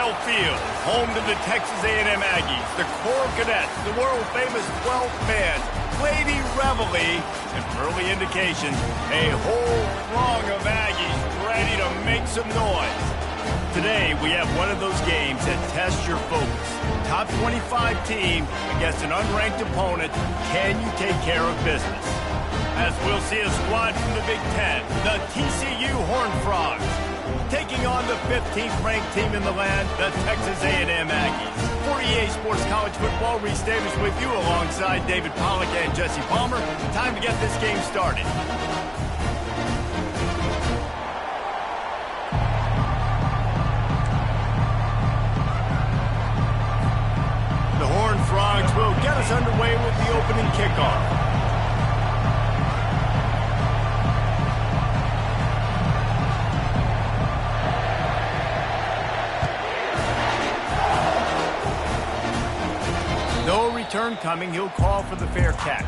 Lambeau Field, home to the Texas A&M Aggies, the Corps Cadets, the world-famous 12th man, Lady Reveille, and early indications, a whole throng of Aggies ready to make some noise. Today, we have one of those games that tests your focus. Top 25 team against an unranked opponent. Can you take care of business? As we'll see a squad from the Big Ten, the TCU Horned Frogs, taking on the 15th ranked team in the land, the Texas A&M Aggies. 48 Sports College Football, Reese Davis with you alongside David Pollack and Jesse Palmer. Time to get this game started. The Horned Frogs will get us underway with the opening kickoff. No return coming. He'll call for the fair catch.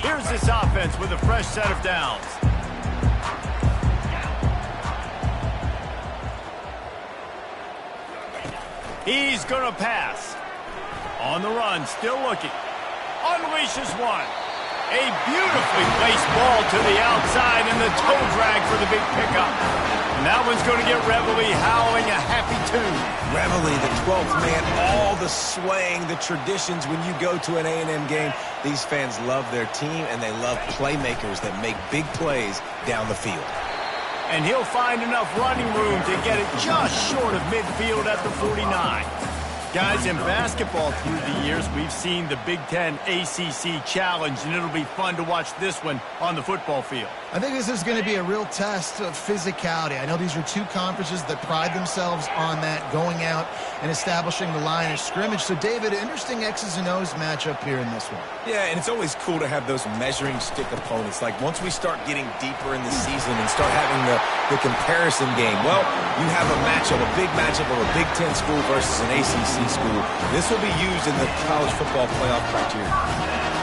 Here's this offense with a fresh set of downs. He's going to pass. On the run, still looking. Unleashes one. A beautifully placed ball to the outside and the toe drag for the big pickup. And that one's going to get Reveille howling a happy tune. Reveille, the 12th man, all the swaying, the traditions when you go to an A&M game. These fans love their team, and they love playmakers that make big plays down the field. And he'll find enough running room to get it just short of midfield at the 49. Guys, in basketball through the years, we've seen the Big Ten ACC Challenge, and it'll be fun to watch this one on the football field. I think this is going to be a real test of physicality. I know these are two conferences that pride themselves on that, going out and establishing the line of scrimmage. So, David, interesting X's and O's matchup here in this one. Yeah, and it's always cool to have those measuring stick opponents. Like, once we start getting deeper in the season and start having the comparison game, well, you have a matchup, a big matchup of a Big Ten school versus an ACC school. This will be used in the college football playoff criteria.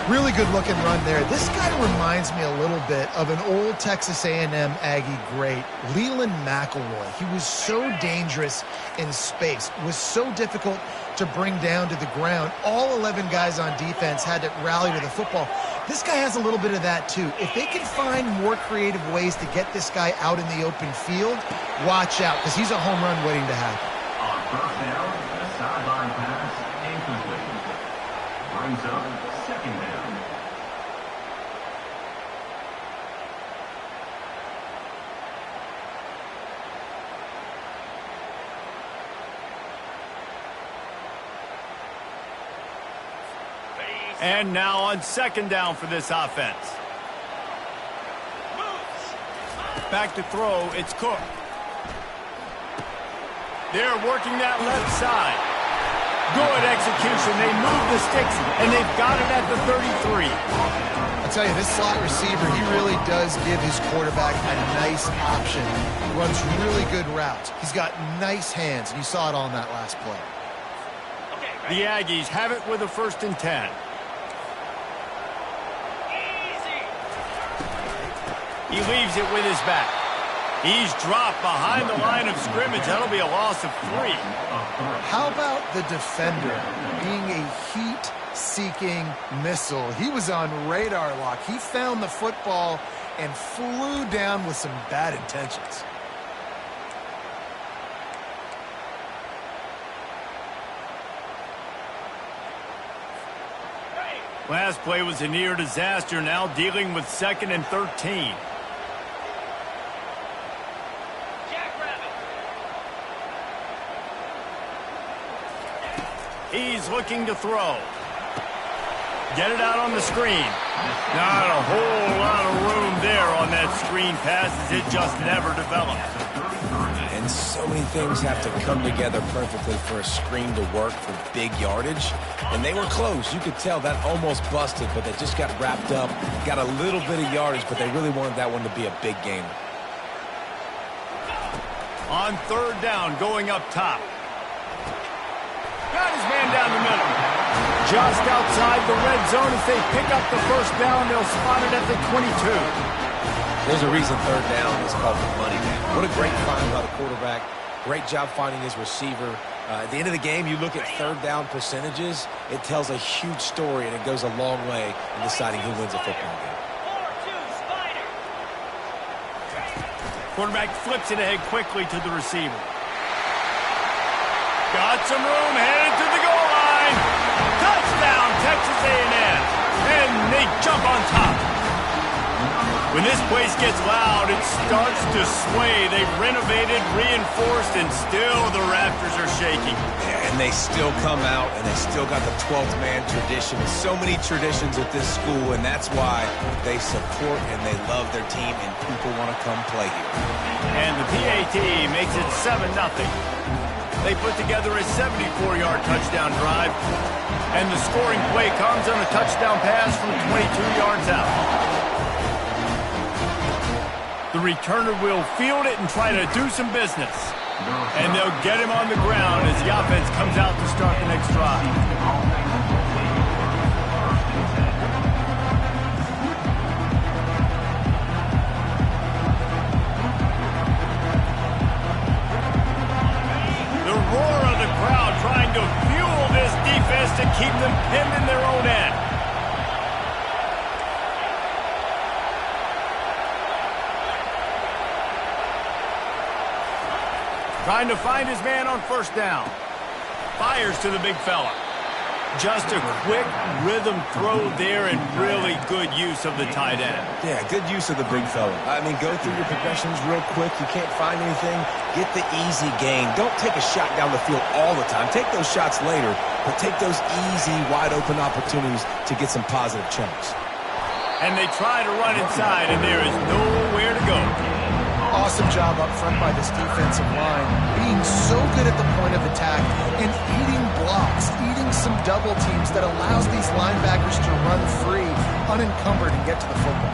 Really good looking run there. This guy reminds me a little bit of an old Texas A&M Aggie great, Leland McElroy. He was so dangerous in space, was so difficult to bring down to the ground. All 11 guys on defense had to rally to the football. This guy has a little bit of that too. If they can find more creative ways to get this guy out in the open field, watch out, because he's a home run waiting to happen. On first down, a sideline pass, incomplete. Brings up second down. And now on second down for this offense. Back to throw, it's Cook. They're working that left side. Good execution. They move the sticks, and they've got it at the 33. I'll tell you, this slot receiver, he really does give his quarterback a nice option. Runs really good routes. He's got nice hands, and you saw it on that last play. The Aggies have it with a 1st and 10. He leaves it with his back. He's dropped behind the line of scrimmage. That'll be a loss of 3. How about the defender being a heat-seeking missile? He was on radar lock. He found the football and flew down with some bad intentions. Last play was a near disaster, now dealing with 2nd and 13. He's looking to throw. Get it out on the screen. Not a whole lot of room there on that screen pass as it just never developed. And so many things have to come together perfectly for a screen to work for big yardage. And they were close. You could tell that almost busted, but they just got wrapped up, got a little bit of yardage, but they really wanted that one to be a big game. On 3rd down, going up top. Got his man down the middle. just outside the red zone. If they pick up the first down, they'll spot it at the 22. There's a reason third down is called the money down. What a great find by the quarterback. Great job finding his receiver. At the end of the game, you look at third down percentages. It tells a huge story, and it goes a long way in deciding who wins a football game. Quarterback flips it ahead quickly to the receiver. Got some room, headed to the goal line. Touchdown, Texas A&M. And they jump on top. When this place gets loud, it starts to sway. They've renovated, reinforced, and still the rafters are shaking. Yeah, and they still come out, and they still got the 12th man tradition. So many traditions at this school, and that's why they support and they love their team, and people want to come play here. And the PAT makes it 7-0. They put together a 74-yard touchdown drive, and the scoring play comes on a touchdown pass from 22 yards out. The returner will field it and try to do some business. And they'll get him on the ground as the offense comes out to start the next drive. The roar of the crowd trying to fuel this defense to keep them pinned in their own end. Trying to find his man on first down. Fires to the big fella. Just a quick rhythm throw there and really good use of the tight end. Yeah, good use of the big fella. I mean, go through your progressions real quick. You can't find anything. Get the easy gain. Don't take a shot down the field all the time. Take those shots later, but take those easy, wide-open opportunities to get some positive chunks. And they try to run inside, and there is nowhere to go. Awesome job up front by this defensive line, being so good at the point of attack and eating blocks, eating some double teams that allows these linebackers to run free, unencumbered, and get to the football.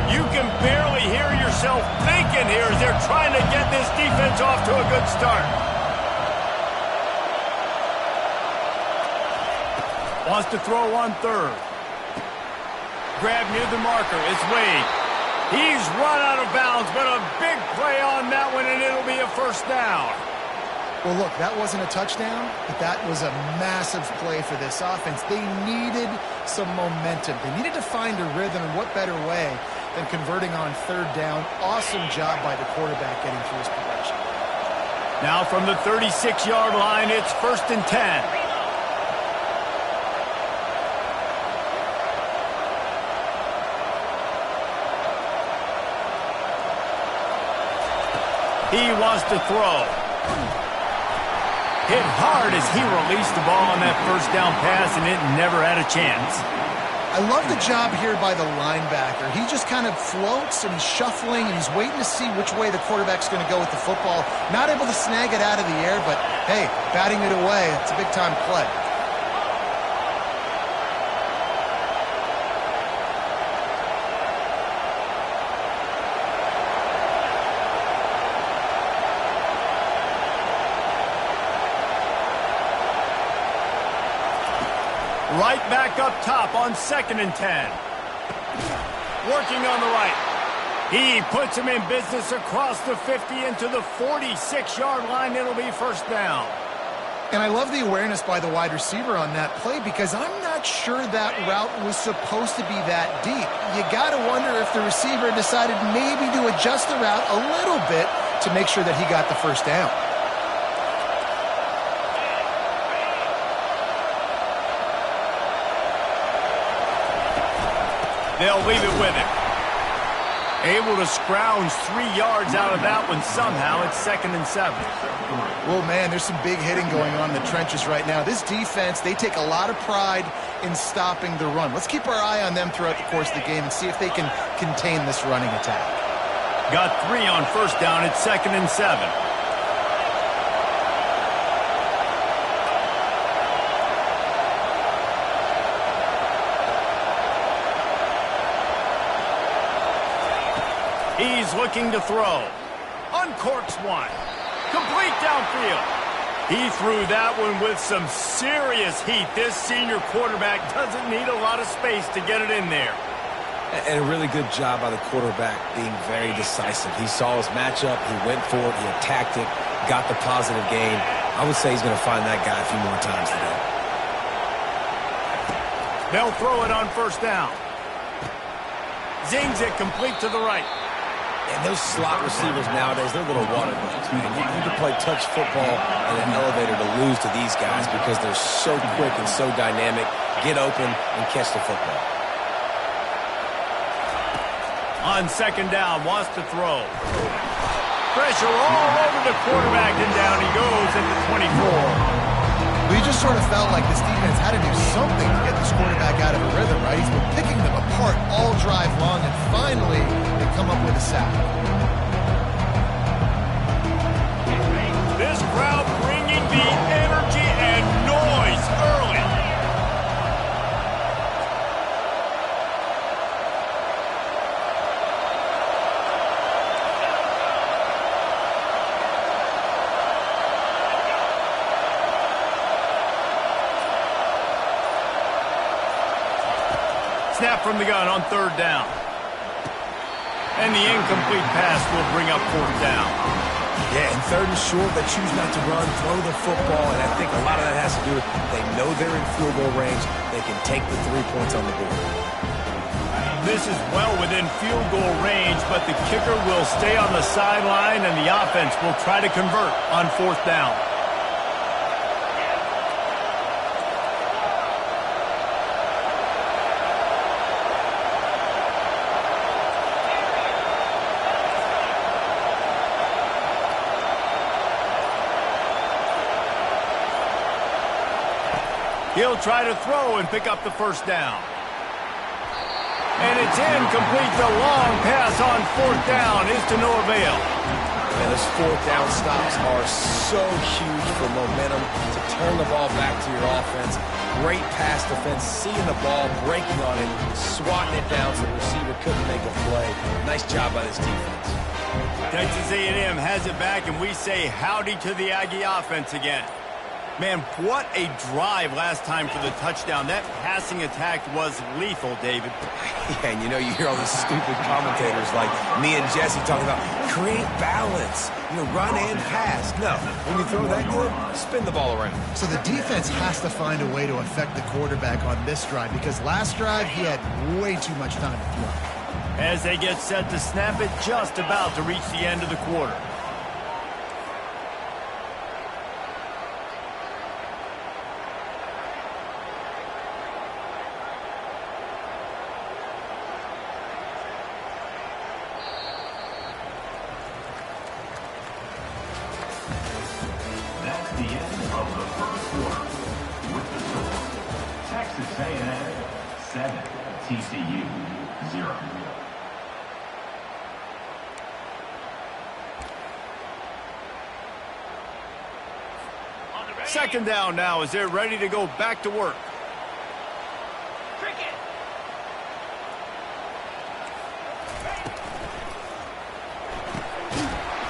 You can barely hear yourself thinking here as they're trying to get this defense off to a good start. Wants to throw on third. Grab near the marker. It's Wade. He's run out of bounds, but a big play on that one, and it'll be a first down. Well, look, that wasn't a touchdown, but that was a massive play for this offense. They needed some momentum. They needed to find a rhythm, and what better way than converting on third down. Awesome job by the quarterback getting through his progression. Now from the 36-yard line, it's 1st and 10. He wants to throw. Hit hard as he released the ball on that first down pass, and it never had a chance. I love the job here by the linebacker. He just kind of floats, and he's shuffling, and he's waiting to see which way the quarterback's going to go with the football. Not able to snag it out of the air, but, hey, batting it away, it's a big-time play. Right back up top on 2nd and 10. Working on the right. He puts him in business across the 50 into the 46-yard line. It'll be first down. And I love the awareness by the wide receiver on that play because I'm not sure that route was supposed to be that deep. You got to wonder if the receiver decided maybe to adjust the route a little bit to make sure that he got the first down. They'll leave it with him. Able to scrounge 3 yards out of that one somehow. It's 2nd and 7. Well, man, there's some big hitting going on in the trenches right now. This defense, they take a lot of pride in stopping the run. Let's keep our eye on them throughout the course of the game and see if they can contain this running attack. Got 3 on first down. It's 2nd and 7. He's looking to throw. Uncorks one. Complete downfield. He threw that one with some serious heat. This senior quarterback doesn't need a lot of space to get it in there. And a really good job by the quarterback being very decisive. He saw his matchup, he went for it, he attacked it, got the positive gain. I would say he's going to find that guy a few more times today. They'll throw it on first down. Zings it complete to the right. And those slot receivers nowadays, they're little water bugs, man. You can play touch football in an elevator to lose to these guys because they're so quick and so dynamic. Get open and catch the football. On second down, wants to throw. Pressure all over the quarterback, and down he goes at the 24. We just sort of felt like this defense had to do something to get this quarterback out of a rhythm, right? He's been picking them apart all drive long, and finally they come up with a sack. This crowd bringing the energy and noise early. Snap from the gun on third down. And the incomplete pass will bring up fourth down. Yeah, and third and short, they choose not to run, throw the football, and I think a lot of that has to do with they know they're in field goal range. They can take the 3 points on the board. This is well within field goal range, but the kicker will stay on the sideline, and the offense will try to convert on fourth down. He'll try to throw and pick up the first down. And it's incomplete. The long pass on fourth down is to no avail. And those fourth down stops are so huge for momentum to turn the ball back to your offense. Great pass defense, seeing the ball, breaking on it, swatting it down so the receiver couldn't make a play. Nice job by this defense. Texas A&M has it back, and we say howdy to the Aggie offense again. Man, what a drive last time for the touchdown. That passing attack was lethal, David. Yeah, and you know, you hear all these stupid commentators like me and Jesse talking about create balance, run and pass. No, when you throw that good, spin the ball around. So the defense has to find a way to affect the quarterback on this drive because last drive he had way too much time to throw. As they get set to snap it, just about to reach the end of the quarter. The end of the first quarter with the score Texas A&M 7, TCU 0. Second down now as they're ready to go back to work.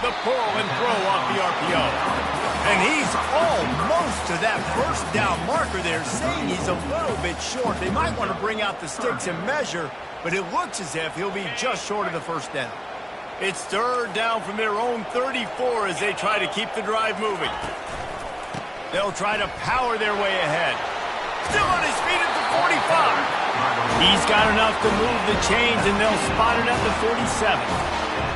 The pull and throw off the RPO. And he's almost to that first down marker there, saying he's a little bit short. They might want to bring out the sticks and measure, but it looks as if he'll be just short of the first down. It's third down from their own 34 as they try to keep the drive moving. They'll try to power their way ahead. Still on his feet at the 45. He's got enough to move the chains, and they'll spot it at the 47.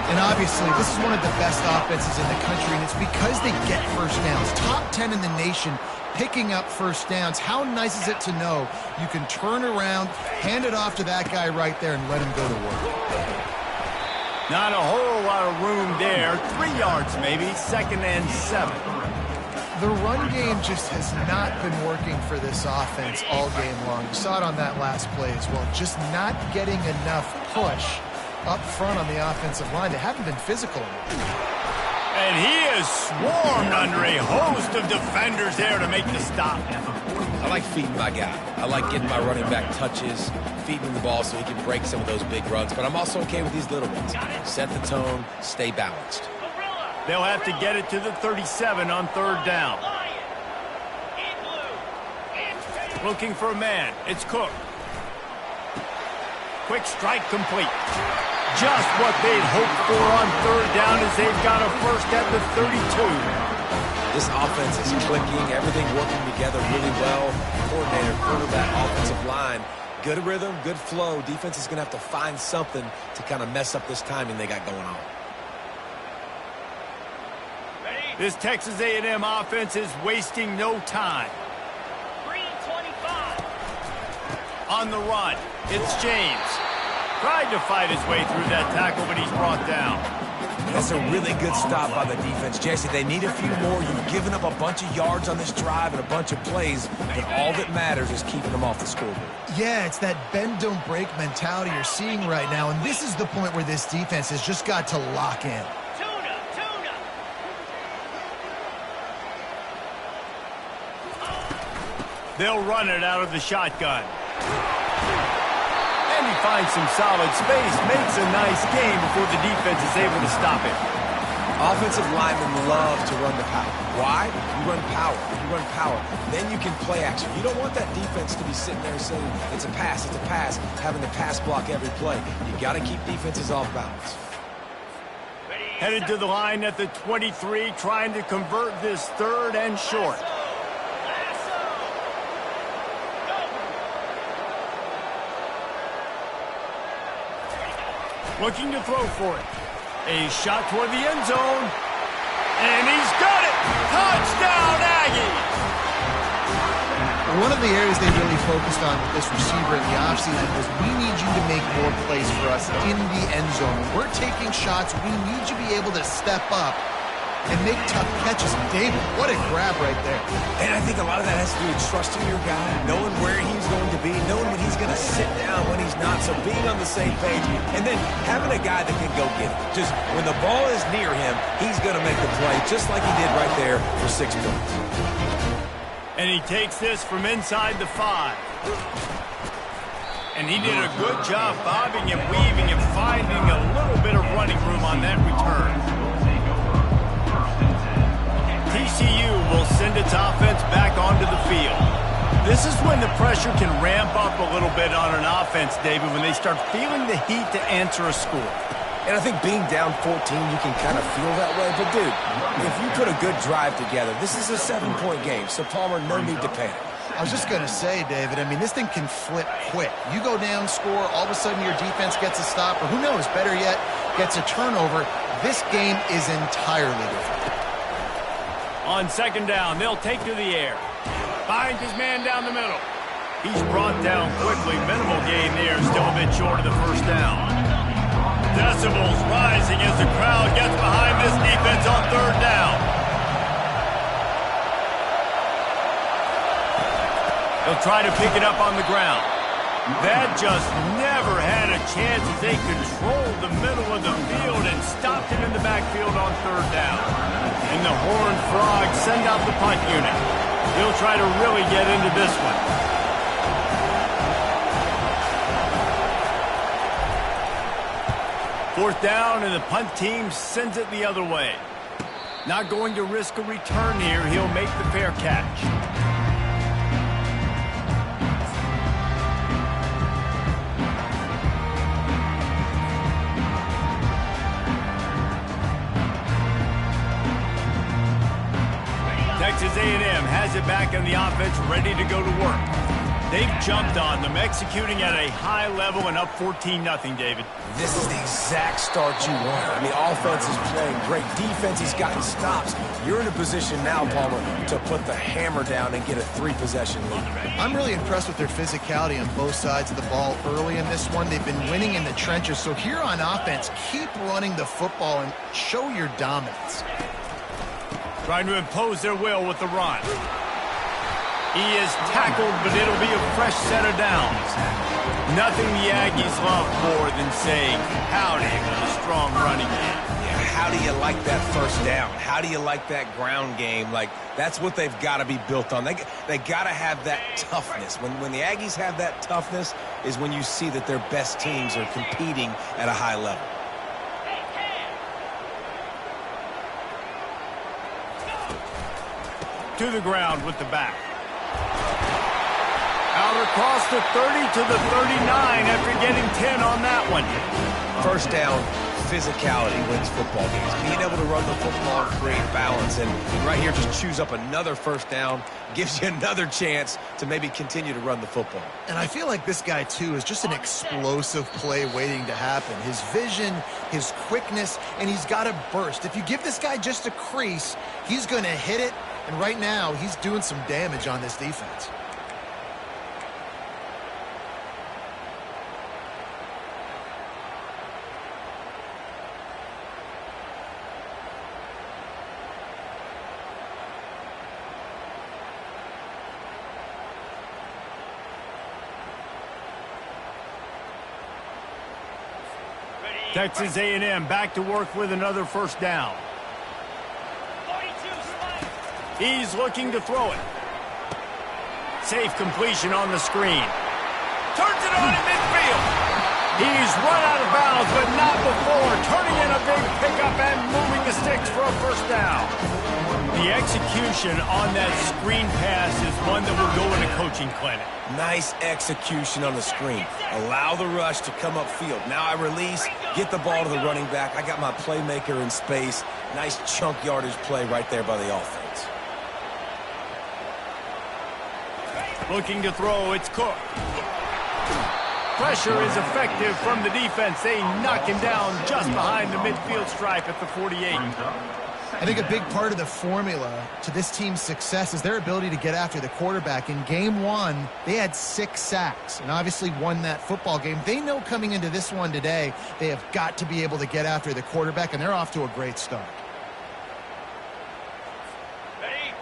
And obviously, this is one of the best offenses in the country, and it's because they get first downs. Top 10 in the nation picking up first downs. How nice is it to know you can turn around, hand it off to that guy right there, and let him go to work? Not a whole lot of room there. 3 yards maybe, 2nd and 7. The run game just has not been working for this offense all game long. You saw it on that last play as well. Just not getting enough push up front on the offensive line. They haven't been physical enough. And he is swarmed under a host of defenders there to make the stop. I like feeding my guy. I like getting my running back touches, feeding him the ball so he can break some of those big runs. But I'm also okay with these little ones. Set the tone, stay balanced. They'll have to get it to the 37 on third down. Looking for a man. It's Cook. Quick strike complete. Just what they'd hoped for on third down as they've got a first at the 32. This offense is clicking, everything working together really well. Coordinator, quarterback, offensive line, good rhythm, good flow. Defense is going to have to find something to kind of mess up this timing they got going on. This Texas A&M offense is wasting no time. 3:25. On the run, it's James. Tried to fight his way through that tackle, but he's brought down. That's a really good stop by the defense, Jesse. They need a few more. You've given up a bunch of yards on this drive and a bunch of plays, but all that matters is keeping them off the scoreboard. Yeah, it's that bend, don't break mentality you're seeing right now, and this is the point where this defense has just got to lock in. Tuna. They'll run it out of the shotgun. And he finds some solid space, makes a nice gain before the defense is able to stop it. Offensive linemen love to run the power. Why? You run power. You run power. Then you can play action. You don't want that defense to be sitting there saying, it's a pass, having to pass block every play. You got to keep defenses off balance. Headed to the line at the 23, trying to convert this third and short. Looking to throw for it. A shot toward the end zone. And he's got it! Touchdown, Aggies! One of the areas they really focused on with this receiver in the offseason was we need you to make more plays for us in the end zone. When we're taking shots, we need you to be able to step up and make tough catches. David, what a grab right there. And I think a lot of that has to do with trusting your guy, knowing where he's going to be, knowing when he's going to sit down, when he's not, so being on the same page, and then having a guy that can go get it. Just when the ball is near him, he's going to make the play, just like he did right there for 6 points. And he takes this from inside the 5. And he did a good job bobbing and weaving and finding a little bit of running room on that return. TCU will send its offense back onto the field. This is when the pressure can ramp up a little bit on an offense, David, when they start feeling the heat to answer a score. And I think being down 14, you can kind of feel that way. But, dude, if you put a good drive together, this is a 7-point game. So, Palmer, no need to panic. I was just going to say, David, I mean, this thing can flip quick. You go down, score, all of a sudden your defense gets a stop, or who knows, better yet, gets a turnover. This game is entirely different. On second down, they'll take to the air. Finds his man down the middle. He's brought down quickly. Minimal gain there, still a bit short of the first down. Decibels rising as the crowd gets behind this defense on third down. They'll try to pick it up on the ground. That just never had a chance as they controlled the middle of the field and stopped him in the backfield on third down. And the Horned Frogs send out the punt unit. They'll try to really get into this one. Fourth down, and the punt team sends it the other way. Not going to risk a return here. He'll make the fair catch. Texas A&M has it back on the offense, ready to go to work. They've jumped on them, executing at a high level and up 14-0, David. This is the exact start you want. I mean, offense is playing great. Defense has gotten stops. You're in a position now, Palmer, to put the hammer down and get a 3-possession lead. I'm really impressed with their physicality on both sides of the ball early in this one. They've been winning in the trenches. So here on offense, keep running the football and show your dominance. Trying to impose their will with the run. He is tackled, but it'll be a fresh set of downs. Nothing the Aggies love more than saying, howdy, with a strong running game. Yeah, how do you like that first down? How do you like that ground game? Like, that's what they've got to be built on. They got to have that toughness. When the Aggies have that toughness is when you see that their best teams are competing at a high level. To the ground with the back. Out across the 30 to the 39 after getting 10 on that one. First down, physicality wins football games. Being able to run the football and create balance. And right here, just choose up another first down, gives you another chance to maybe continue to run the football. And I feel like this guy, too, is just an explosive play waiting to happen. His vision, his quickness, and he's got a burst. If you give this guy just a crease, he's going to hit it. And right now, he's doing some damage on this defense. Texas A&M back to work with another first down. He's looking to throw it. Safe completion on the screen. Turns it on in midfield. He's run out of bounds, but not before. Turning in a big pickup and moving the sticks for a first down. The execution on that screen pass is one that will go in a coaching clinic. Nice execution on the screen. Allow the rush to come upfield. Now I release, get the ball to the running back. I got my playmaker in space. Nice chunk yardage play right there by the offense. Looking to throw, it's Cook. Pressure is effective from the defense. They knock him down just behind the midfield stripe at the 48. I think a big part of the formula to this team's success is their ability to get after the quarterback. In game one, they had 6 sacks and obviously won that football game. They know coming into this one today, they have got to be able to get after the quarterback, and they're off to a great start.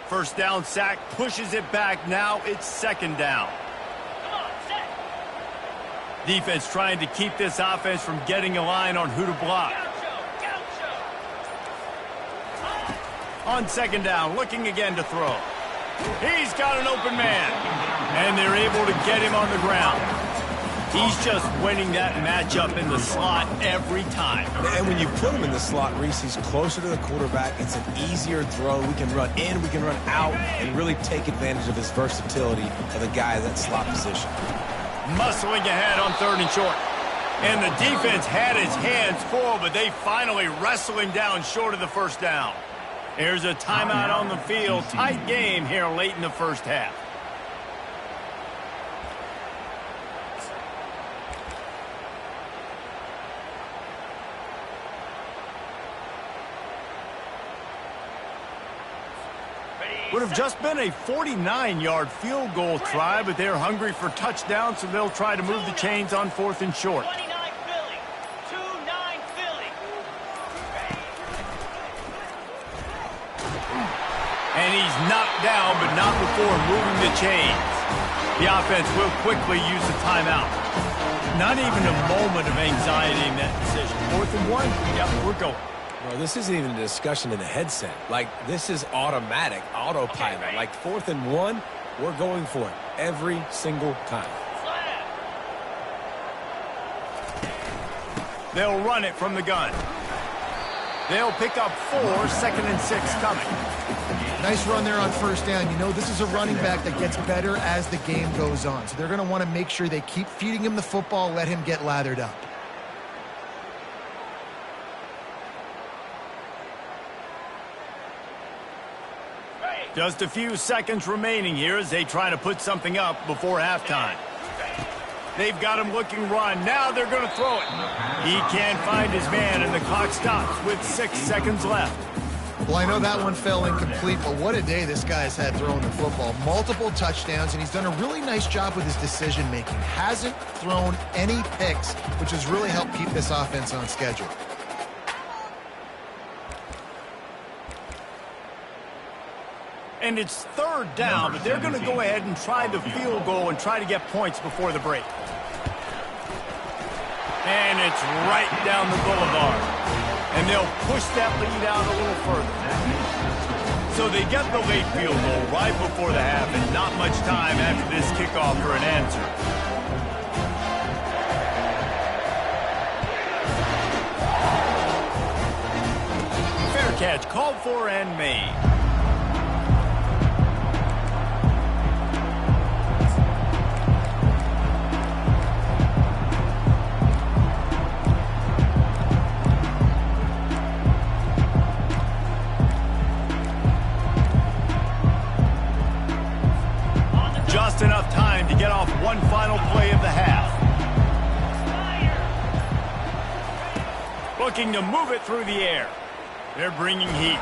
First down sack, pushes it back. Now it's second down. Defense trying to keep this offense from getting a line on who to block. On second down, looking again to throw. He's got an open man, and they're able to get him on the ground. He's just winning that matchup in the slot every time. And when you put him in the slot, Reese, he's closer to the quarterback. It's an easier throw. We can run in, we can run out, and really take advantage of his versatility of the guy in that slot position. Muscling ahead on third and short. And the defense had his hands full, but they finally wrestle him down short of the first down. There's a timeout on the field. Tight game here late in the first half. Would have just been a 49-yard field goal try, but they're hungry for touchdown, so they'll try to move the chains on fourth and short. 29 Philly. 2-9 Philly. And he's knocked down, but not before moving the chains. The offense will quickly use the timeout. Not even a moment of anxiety in that decision. 4th and 1, yep, we're going. Well, this isn't even a discussion in the headset. Like, this is automatic, autopilot. Like, 4th and 1, we're going for it every single time. They'll run it from the gun. They'll pick up 4, 2nd and 6 coming. Nice run there on first down. You know, this is a running back that gets better as the game goes on. So they're going to want to make sure they keep feeding him the football, let him get lathered up. Just a few seconds remaining here as they try to put something up before halftime. They've got him looking run. Now they're going to throw it. He can't find his man, and the clock stops with 6 seconds left. Well, I know that one fell incomplete, but what a day this guy's had throwing the football. Multiple touchdowns, and he's done a really nice job with his decision-making. Hasn't thrown any picks, which has really helped keep this offense on schedule. And it's third down, but they're going to go ahead and try the field goal and try to get points before the break. And it's right down the boulevard. And they'll push that lead out a little further. So they get the late field goal right before the half, and not much time after this kickoff for an answer. Fair catch called for and made. Just enough time to get off one final play of the half. Looking to move it through the air. They're bringing heat.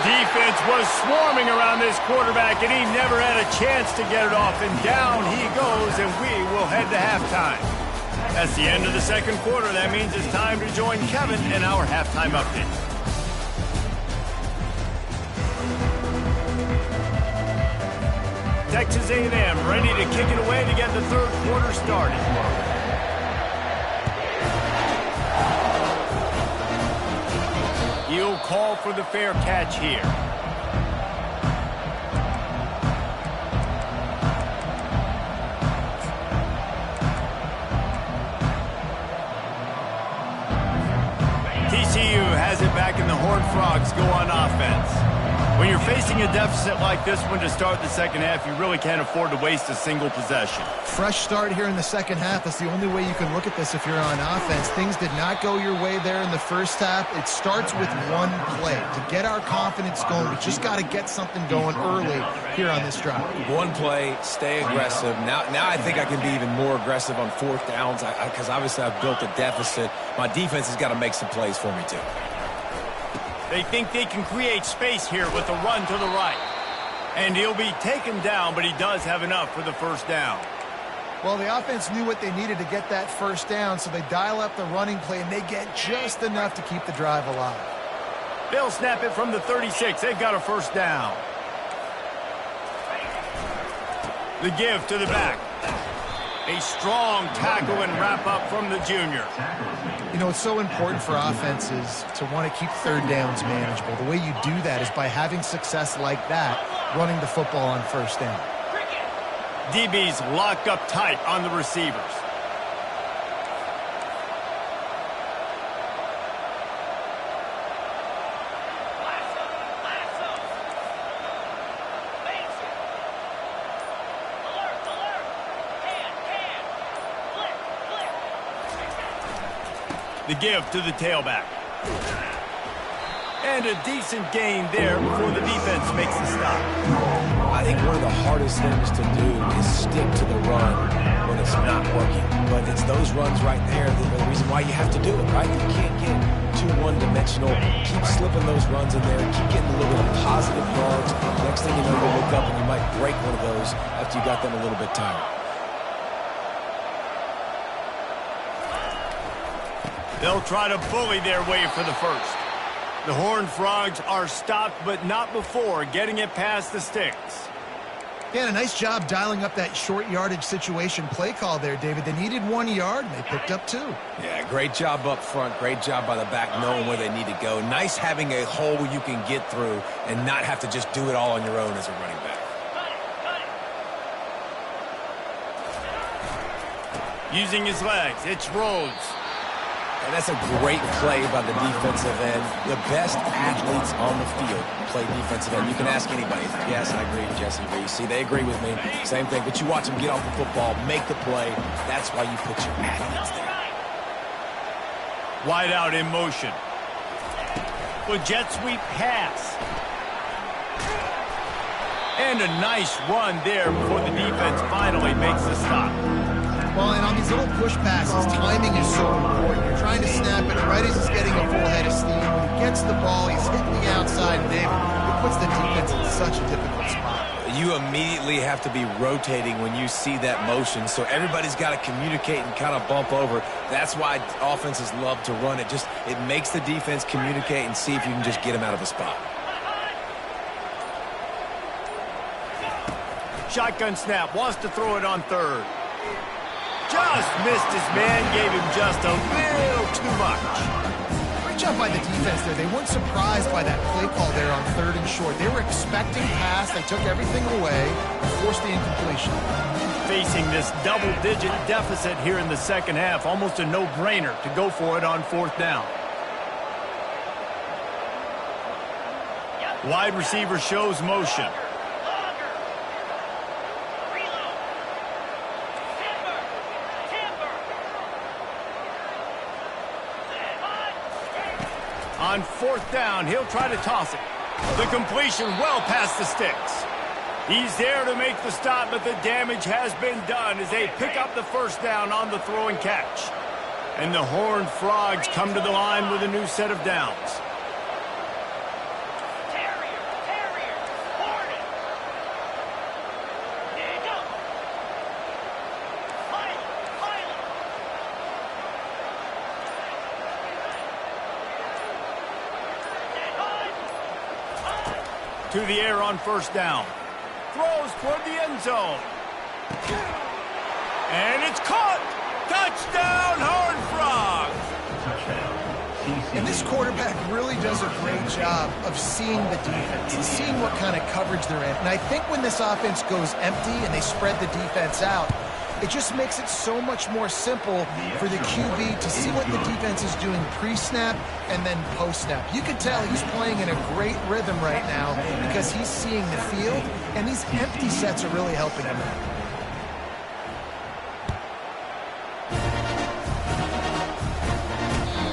Defense was swarming around this quarterback, and he never had a chance to get it off. And down he goes, and we will head to halftime. That's the end of the second quarter. That means it's time to join Kevin in our halftime update. Texas A&M ready to kick it away to get the third quarter started. He'll call for the fair catch here. TCU has it back, and the Horned Frogs go on offense. When you're facing a deficit like this one to start the second half, you really can't afford to waste a single possession. Fresh start here in the second half. That's the only way you can look at this if you're on offense. Things did not go your way there in the first half. It starts with one play. To get our confidence going, we just got to get something going early here on this drive. One play, stay aggressive. Now I think I can be even more aggressive on fourth downs because obviously I've built a deficit. My defense has got to make some plays for me too. They think they can create space here with a run to the right. And he'll be taken down, but he does have enough for the first down. Well, the offense knew what they needed to get that first down, so they dial up the running play, and they get just enough to keep the drive alive. They'll snap it from the 36. They've got a first down. The give to the back. A strong tackle and wrap up from the junior. You know, it's so important for offenses to want to keep third downs manageable. The way you do that is by having success like that, running the football on first down. DB's locked up tight on the receivers. The give to the tailback. And a decent gain there before the defense makes the stop. I think one of the hardest things to do is stick to the run when it's not working. But it's those runs right there that are the reason why you have to do it, right? You can't get too one-dimensional. Keep slipping those runs in there. Keep getting a little bit of positive yards. Next thing you know, you'll look up and you might break one of those after you got them a little bit tired. They'll try to bully their way for the first. The Horned Frogs are stopped, but not before getting it past the sticks. Yeah, a nice job dialing up that short yardage situation play call there, David. They needed 1 yard, and they picked up 2. Yeah, great job up front. Great job by the back knowing where they need to go. Nice having a hole you can get through and not have to just do it all on your own as a running back. Using his legs, it's Rhodes. And that's a great play by the defensive end. The best athletes on the field play defensive end. You can ask anybody. Yes, I agree, Jesse Reese. See, they agree with me. Same thing. But you watch them get off the football, make the play. That's why you put your athletes there. Wide out in motion. With jet sweep pass. And a nice run there before the defense finally makes the stop. Well, and on these little push passes, timing is so important. You're trying to snap it right as he's getting a full head of steam. When he gets the ball, he's hitting the outside, and David, it puts the defense in such a difficult spot. You immediately have to be rotating when you see that motion, so everybody's got to communicate and kind of bump over. That's why offenses love to run it. It makes the defense communicate and see if you can just get him out of a spot. Shotgun snap, wants to throw it on third. Just missed his man, gave him just a little too much. Great job by the defense there. They weren't surprised by that play call there on third and short. They were expecting pass. They took everything away and forced the incompletion. Facing this double-digit deficit here in the second half, almost a no-brainer to go for it on fourth down. Wide receiver shows motion. On fourth down, he'll try to toss it. The completion well past the sticks. He's there to make the stop, but the damage has been done as they pick up the first down on the throw and catch. And the Horned Frogs come to the line with a new set of downs. To the air on first down. Throws toward the end zone. And it's caught. Touchdown, Horned Frogs. Touchdown. And this quarterback really does a great job of seeing the defense and seeing what kind of coverage they're in. And I think when this offense goes empty and they spread the defense out, it just makes it so much more simple for the QB to see what the defense is doing pre-snap and then post-snap. You can tell he's playing in a great rhythm right now because he's seeing the field, and these empty sets are really helping him out.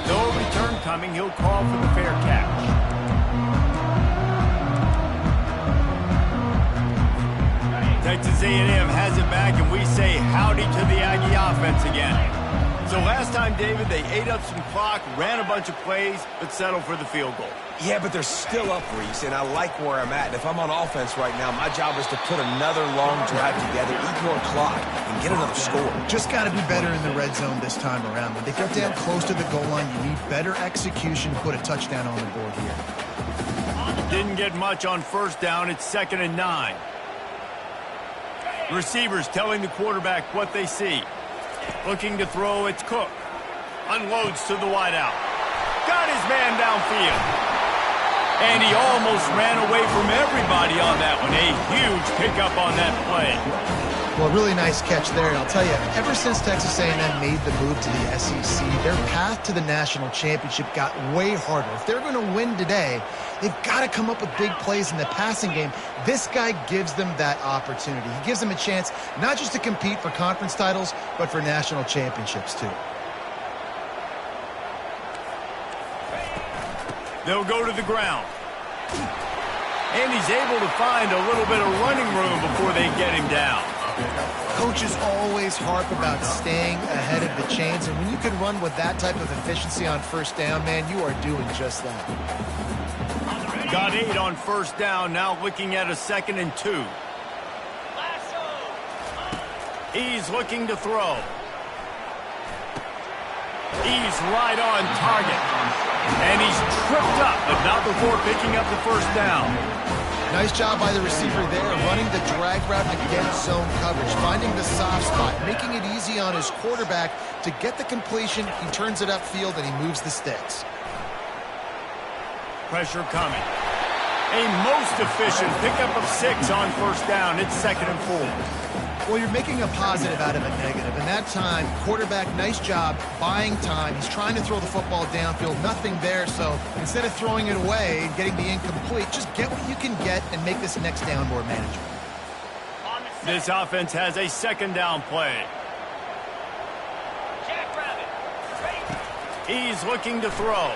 No return coming. He'll call for the fair catch. Texas A&M has it back, and we say howdy to the Aggie offense again. So last time, David, they ate up some clock, ran a bunch of plays, but settled for the field goal. Yeah, but they're still up, Reese, and I like where I'm at. And if I'm on offense right now, my job is to put another long drive together, eat more clock, and get another score. Just got to be better in the red zone this time around. When they get down close to the goal line, you need better execution to put a touchdown on the board here. Didn't get much on first down. It's 2nd and 9. Receivers telling the quarterback what they see. Looking to throw, it's Cook. Unloads to the wideout. Got his man downfield. And he almost ran away from everybody on that one. A huge pickup on that play. Well, really nice catch there. And I'll tell you, ever since Texas A&M made the move to the SEC, their path to the national championship got way harder. If they're going to win today, they've got to come up with big plays in the passing game. This guy gives them that opportunity. He gives them a chance not just to compete for conference titles, but for national championships too. They'll go to the ground. And he's able to find a little bit of running room before they get him down. Coaches always harp about staying ahead of the chains, and when you can run with that type of efficiency on first down, man, you are doing just that. Got 8 on first down, now looking at a 2nd and 2. He's looking to throw. He's right on target. And he's tripped up, but not before picking up the first down. Nice job by the receiver there, running the drag route against zone coverage, finding the soft spot, making it easy on his quarterback to get the completion. He turns it upfield, and he moves the sticks. Pressure coming. A most efficient pickup of 6 on first down. It's 2nd and 4. Well, you're making a positive out of a negative. And that time, quarterback, nice job, buying time. He's trying to throw the football downfield. Nothing there, so instead of throwing it away and getting the incomplete, just get what you can get and make this next down more manageable. This offense has a 2nd down play. He's looking to throw.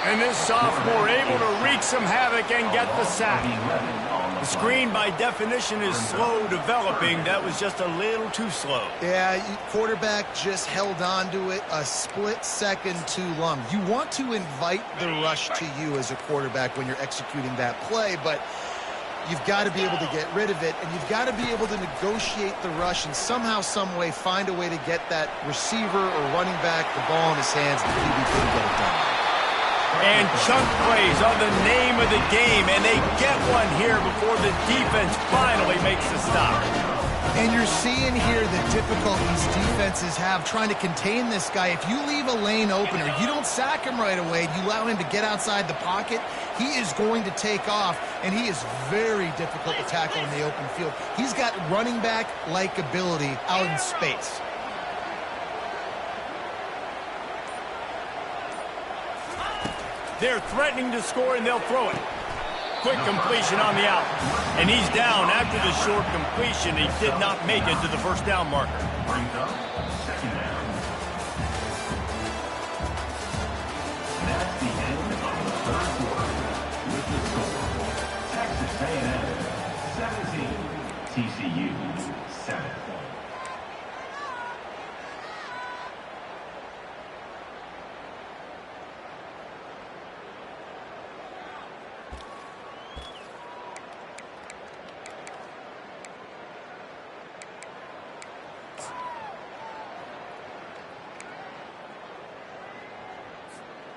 And this sophomore able to wreak some havoc and get the sack. The screen, by definition, is slow developing. That was just a little too slow. Yeah, quarterback just held on to it a split second too long. You want to invite the rush to you as a quarterback when you're executing that play, but you've got to be able to get rid of it, and you've got to be able to negotiate the rush and somehow, some way find a way to get that receiver or running back the ball in his hands, and the QB couldn't get it done. And chunk plays are the name of the game, and they get one here before the defense finally makes the stop. And you're seeing here the difficulties defenses have trying to contain this guy. If you leave a lane open or you don't sack him right away, you allow him to get outside the pocket, he is going to take off, and he is very difficult to tackle in the open field. He's got running back-like ability out in space. They're threatening to score, and they'll throw it. Quick completion on the out. And he's down after the short completion. He did not make it to the first down marker. Brings up 2nd down. That's the end of the 3rd quarter with the score. Texas A&M TCU 7.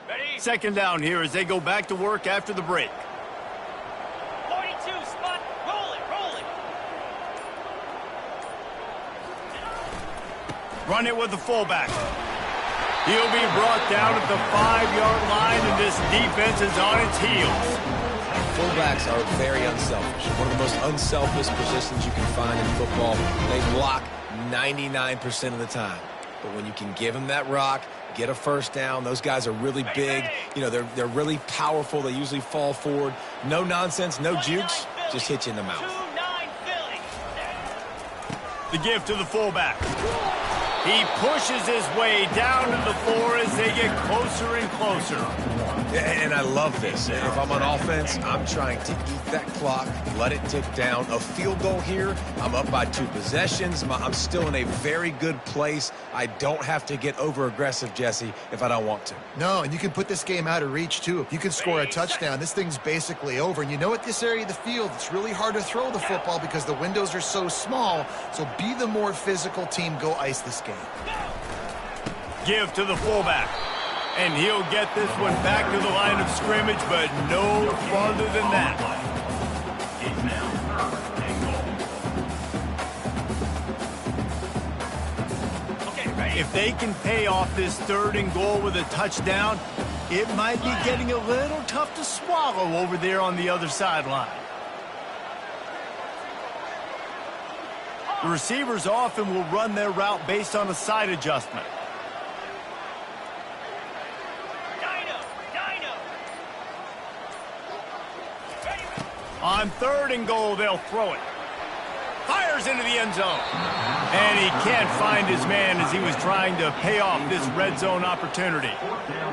Ready? Second down here as they go back to work after the break. 42 spot. Roll it, roll it. Run it with the fullback. He'll be brought down at the 5-yard line, and this defense is on its heels. Fullbacks are very unselfish. One of the most unselfish positions you can find in football. They block 99% of the time. But when you can give them that rock, get a first down, those guys are really big. You know, they're really powerful. They usually fall forward. No nonsense, no jukes, just hit you in the mouth. 2-9 Philly. The give to the fullback. He pushes his way down to the floor as they get closer and closer. And I love this. If I'm on offense, I'm trying to eat that clock, let it tick down. A field goal here, I'm up by 2 possessions. I'm still in a very good place. I don't have to get over-aggressive, Jesse, if I don't want to. No, and you can put this game out of reach, too. If you can score a touchdown, this thing's basically over. And you know, at this area of the field, it's really hard to throw the football because the windows are so small. So be the more physical team. Go ice this game. Give to the fullback. And he'll get this one back to the line of scrimmage, but no farther than that. It's now 3rd and goal. Okay, ready? If they can pay off this 3rd and goal with a touchdown, it might be getting a little tough to swallow over there on the other sideline. The receivers often will run their route based on a side adjustment. On 3rd and goal, they'll throw it. Fires into the end zone. And he can't find his man as he was trying to pay off this red zone opportunity.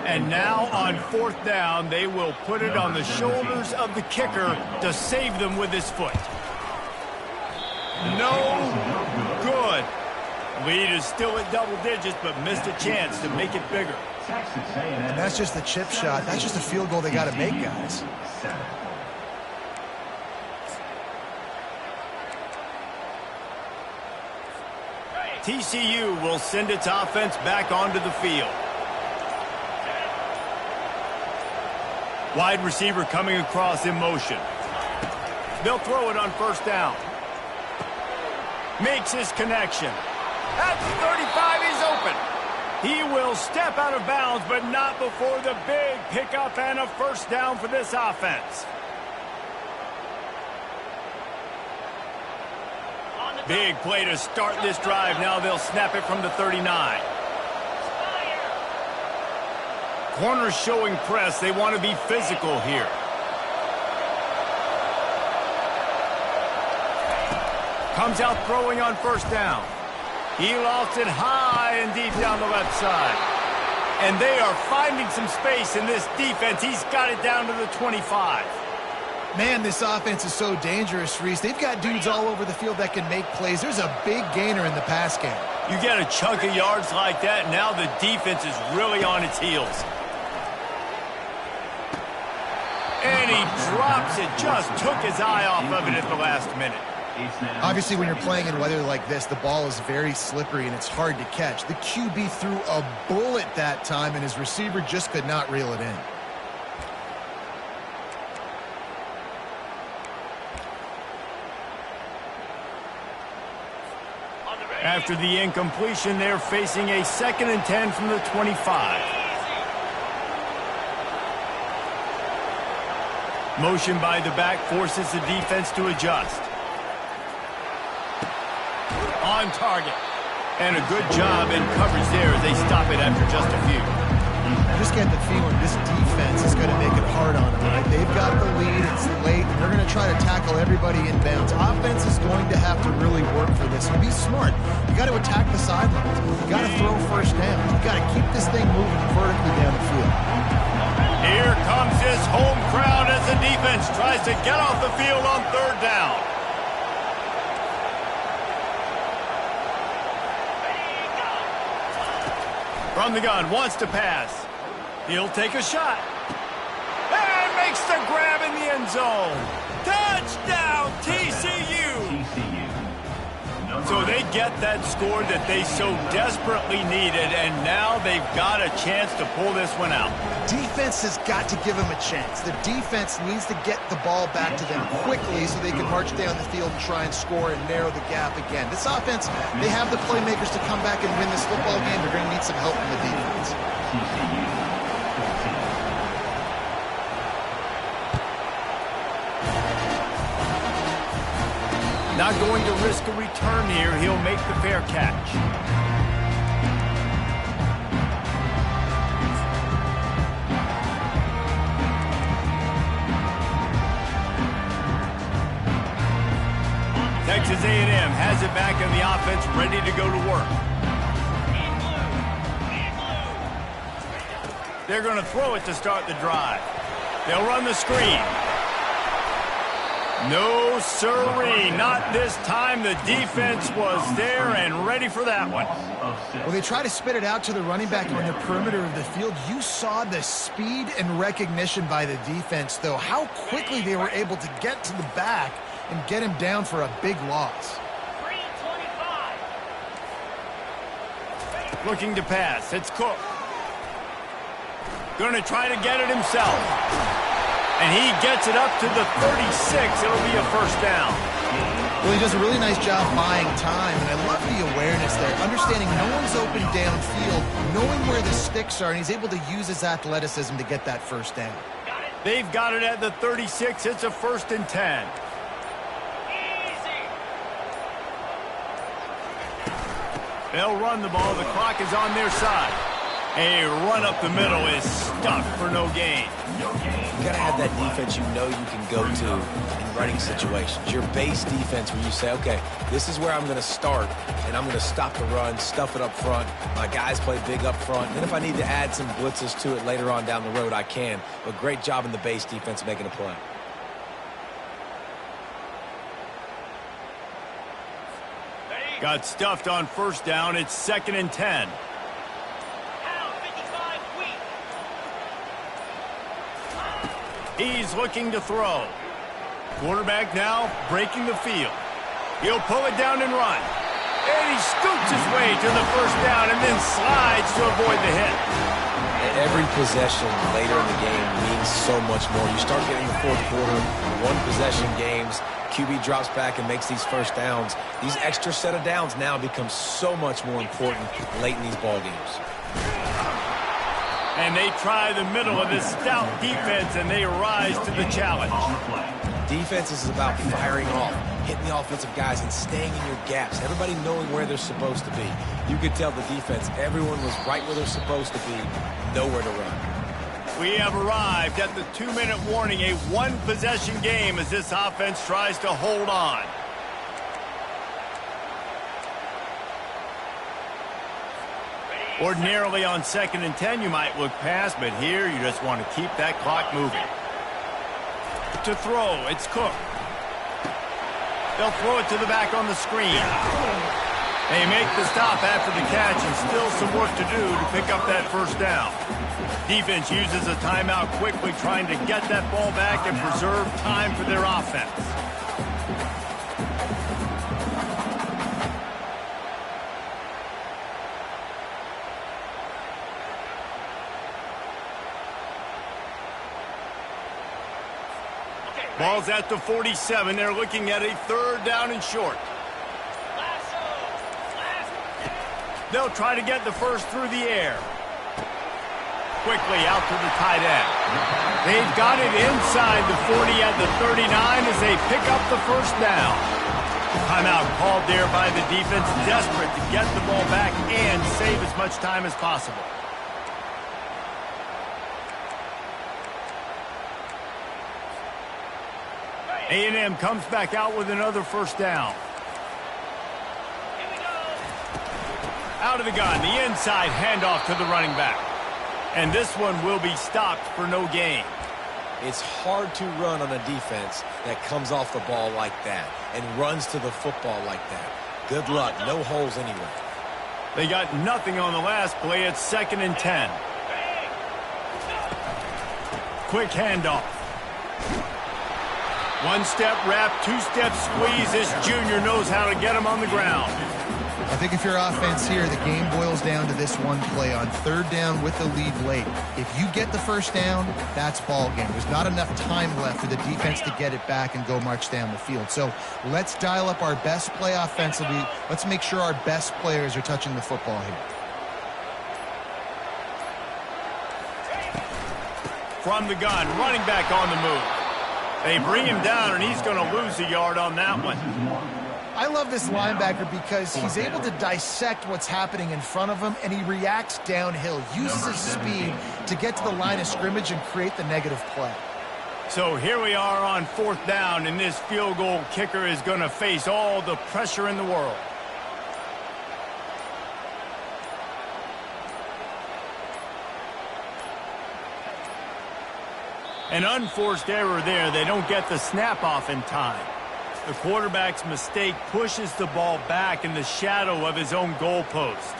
And now on 4th down, they will put it on the shoulders of the kicker to save them with his foot. No good. Lead is still at double digits, but missed a chance to make it bigger. Texas A&M. And that's just a chip shot. That's just a field goal they got to make, guys. 7. TCU will send its offense back onto the field. Wide receiver coming across in motion. They'll throw it on 1st down. Makes his connection. At the 35, he's open. He will step out of bounds, but not before the big pickup and a 1st down for this offense. Big play to start this drive. Now they'll snap it from the 39. Corners showing press. They want to be physical here. Comes out throwing on 1st down. He lost it high and deep down the left side. And they are finding some space in this defense. He's got it down to the 25. Man, this offense is so dangerous, Reese. They've got dudes all over the field that can make plays. There's a big gainer in the pass game. You get a chunk of yards like that, now the defense is really on its heels. And he drops it, just took his eye off of it at the last minute. Obviously, when you're playing in weather like this, the ball is very slippery and it's hard to catch. The QB threw a bullet that time, and his receiver just could not reel it in. After the incompletion, they're facing a 2nd and 10 from the 25. Motion by the back forces the defense to adjust. On target. And a good job in coverage there as they stop it after just a few. I just get the feeling this defense is going to make it hard on them, right? They've got the lead, it's late, and they're going to try to tackle everybody in bounds. Offense is going to have to really work for this. And be smart. You got to attack the sidelines. You got to throw 1st down. You got to keep this thing moving vertically down the field. Here comes this home crowd as the defense tries to get off the field on 3rd down. From the gun, wants to pass. He'll take a shot. And makes the grab in the end zone. Touchdown, TCU! TCU. So they get that score that they so desperately needed, and now they've got a chance to pull this one out. Defense has got to give them a chance. The defense needs to get the ball back to them quickly so they can march down the field and try and score and narrow the gap again. This offense, they have the playmakers to come back and win this football game. They're going to need some help from the defense. TCU. 14. Not going to risk a return here. He'll make the fair catch. Texas A&M has it back in the offense, ready to go to work. They're going to throw it to start the drive. They'll run the screen. No, sirree, not this time. The defense was there and ready for that one. Well, they try to spit it out to the running back on the perimeter of the field. You saw the speed and recognition by the defense, though, how quickly they were able to get to the back and get him down for a big loss. 325. Looking to pass. It's Cook. Going to try to get it himself. And he gets it up to the 36. It'll be a first down. Well, he does a really nice job buying time, and I love the awareness there, understanding no one's open downfield, knowing where the sticks are, and he's able to use his athleticism to get that first down. They've got it at the 36. It's a 1st and 10. Easy. They'll run the ball. The clock is on their side. A run up the middle is stuck for no gain. You got to have that defense you know you can go to in running situations. Your base defense where you say, okay, this is where I'm going to start, and I'm going to stop the run, stuff it up front. My guys play big up front. And then if I need to add some blitzes to it later on down the road, I can. But great job in the base defense making a play. Got stuffed on first down. It's 2nd and 10. He's looking to throw. Quarterback now breaking the field. He'll pull it down and run. And he scoots his way to the first down and then slides to avoid the hit. Every possession later in the game means so much more. You start getting the fourth quarter, one-possession games, QB drops back and makes these first downs. These extra set of downs now become so much more important late in these ball games. And they try the middle of this stout defense, and they rise to the challenge. Defense is about firing off, hitting the offensive guys, and staying in your gaps. Everybody knowing where they're supposed to be. You could tell the defense, everyone was right where they're supposed to be, nowhere to run. We have arrived at the 2-minute warning, a one-possession game as this offense tries to hold on. Ordinarily on 2nd and 10, you might look past, but here you just want to keep that clock moving. To throw, it's Cook. They'll throw it to the back on the screen. They make the stop after the catch, and still some work to do to pick up that first down. Defense uses a timeout quickly, trying to get that ball back and preserve time for their offense. Ball's at the 47. They're looking at a 3rd down and short. They'll try to get the first through the air. Quickly out to the tight end. They've got it inside the 40 at the 39 as they pick up the first down. Timeout called there by the defense, desperate to get the ball back and save as much time as possible. A&M comes back out with another first down. Here we go. Out of the gun, the inside handoff to the running back. And this one will be stopped for no gain. It's hard to run on a defense that comes off the ball like that and runs to the football like that. Good luck. No holes anywhere. They got nothing on the last play. It's 2nd and 10. Quick handoff. One-step wrap, two-step squeeze. This junior knows how to get him on the ground. I think if you're offense here, the game boils down to this one play on 3rd down with the lead late. If you get the 1st down, that's ball game. There's not enough time left for the defense to get it back and go march down the field. So let's dial up our best play offensively. Let's make sure our best players are touching the football here. From the gun, running back on the move. They bring him down, and he's going to lose a yard on that one. I love this linebacker because he's able to dissect what's happening in front of him, and he reacts downhill, uses his speed to get to the line of scrimmage and create the negative play. So here we are on 4th down, and this field goal kicker is going to face all the pressure in the world. An unforced error there. They don't get the snap off in time. The quarterback's mistake pushes the ball back in the shadow of his own goalpost.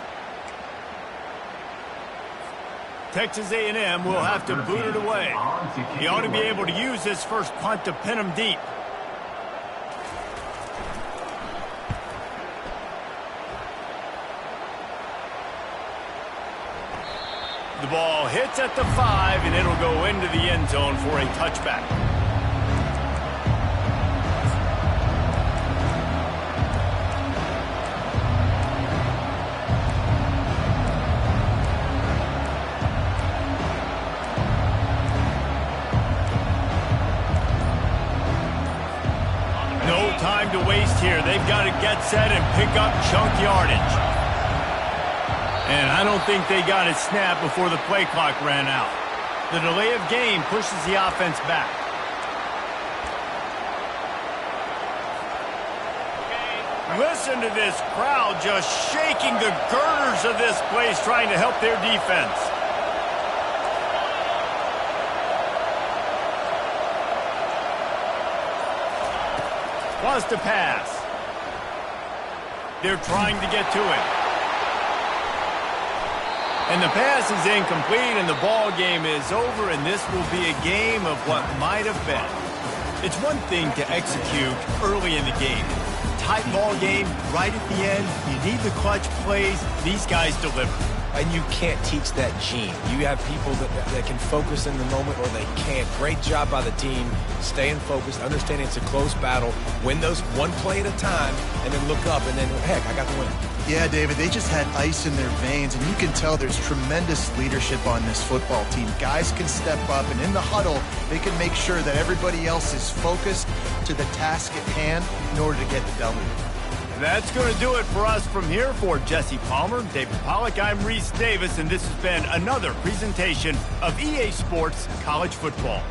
Texas A&M will have to boot it away. He ought to be able to use his first punt to pin him deep. The ball hits at the 5, and it'll go into the end zone for a touchback. No time to waste here. They've got to get set and pick up chunk yardage. And I don't think they got it snapped before the play clock ran out. The delay of game pushes the offense back. Listen to this crowd just shaking the girders of this place trying to help their defense. Wants to pass. They're trying to get to it. And the pass is incomplete, and the ball game is over, and this will be a game of what might have been. It's one thing to execute early in the game. Tight ball game, right at the end, you need the clutch plays. These guys deliver. And you can't teach that gene. You have people that can focus in the moment or they can't. Great job by the team, staying focused, understanding it's a close battle, win those one play at a time, and then look up, and then, heck, I got the win. Yeah, David, they just had ice in their veins, and you can tell there's tremendous leadership on this football team. Guys can step up, and in the huddle, they can make sure that everybody else is focused to the task at hand in order to get the W. That's going to do it for us from here. For Jesse Palmer, David Pollack, I'm Reese Davis, and this has been another presentation of EA Sports College Football.